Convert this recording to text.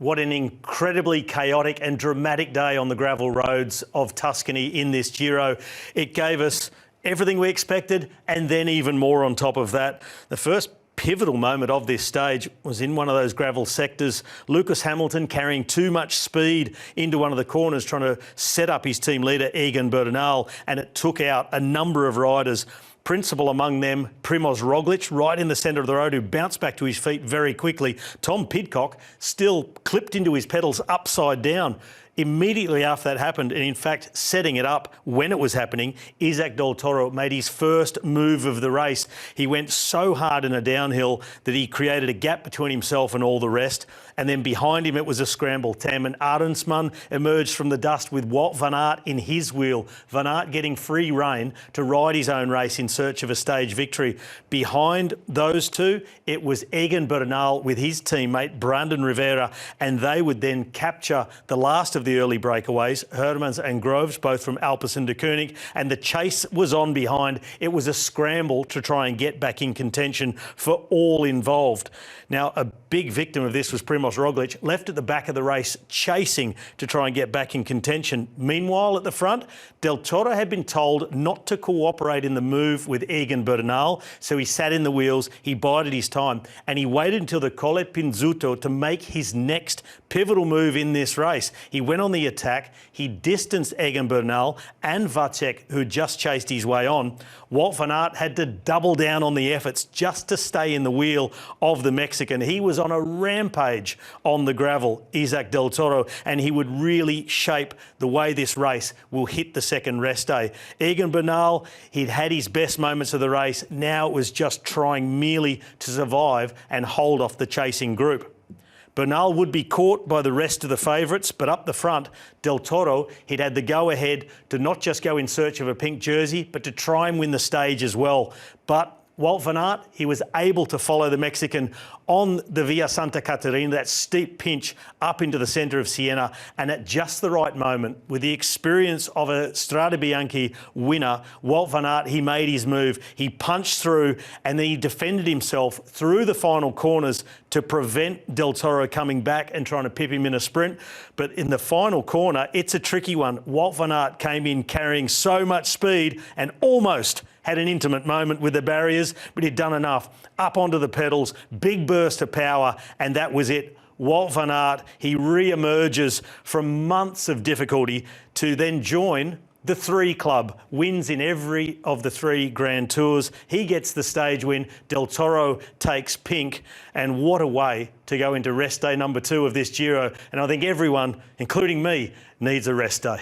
What an incredibly chaotic and dramatic day on the gravel roads of Tuscany in this Giro. It gave us everything we expected and then even more on top of that. The first pivotal moment of this stage was in one of those gravel sectors. Lewis Hamilton carrying too much speed into one of the corners, trying to set up his team leader, Egan Bernal, and it took out a number of riders. Principal among them, Primoz Roglic, right in the centre of the road, who bounced back to his feet very quickly. Tom Pidcock still clipped into his pedals upside down. Immediately after that happened, and in fact setting it up when it was happening, Isaac del Toro made his first move of the race. He went so hard in a downhill that he created a gap between himself and all the rest. And then behind him it was a scramble. Timon Arendsman emerged from the dust with Wout Van Aert in his wheel. Van Aert getting free rein to ride his own race in search of a stage victory. Behind those two, it was Egan Bernal with his teammate Brandon Rivera, and they would then capture the last of the early breakaways, Hermans and Groves, both from Alpecin de Koenig, and the chase was on behind. It was a scramble to try and get back in contention for all involved. Now, a big victim of this was Primoz Roglic, left at the back of the race, chasing to try and get back in contention. Meanwhile, at the front, Del Toro had been told not to cooperate in the move with Egan Bernal, so he sat in the wheels, he bided his time, and he waited until the Colle Pinzuto to make his next pivotal move in this race. He went on the attack, he distanced Egan Bernal and Vacek, who just chased his way on. Wout Van Aert had to double down on the efforts just to stay in the wheel of the Mexican. He was on a rampage on the gravel, Isaac del Toro, and he would really shape the way this race will hit the second rest day. Egan Bernal, he'd had his best moments of the race. Now it was just trying merely to survive and hold off the chasing group. Bernal would be caught by the rest of the favourites, but up the front, Del Toro, he'd had the go-ahead to not just go in search of a pink jersey, but to try and win the stage as well. But Wout Van Aert, he was able to follow the Mexican on the Via Santa Caterina, that steep pinch up into the centre of Siena, and at just the right moment, with the experience of a Strade Bianche winner, Wout Van Aert, he made his move. He punched through and then he defended himself through the final corners to prevent Del Toro coming back and trying to pip him in a sprint. But in the final corner, it's a tricky one. Wout Van Aert came in carrying so much speed and almost had an intimate moment with the barriers, but he'd done enough. Up onto the pedals, big burst of power, and that was it. Wout Van Aert, he re-emerges from months of difficulty to then join the Three Club, wins in every of the three Grand Tours. He gets the stage win. Del Toro takes pink, and what a way to go into rest day number 2 of this Giro. And I think everyone, including me, needs a rest day.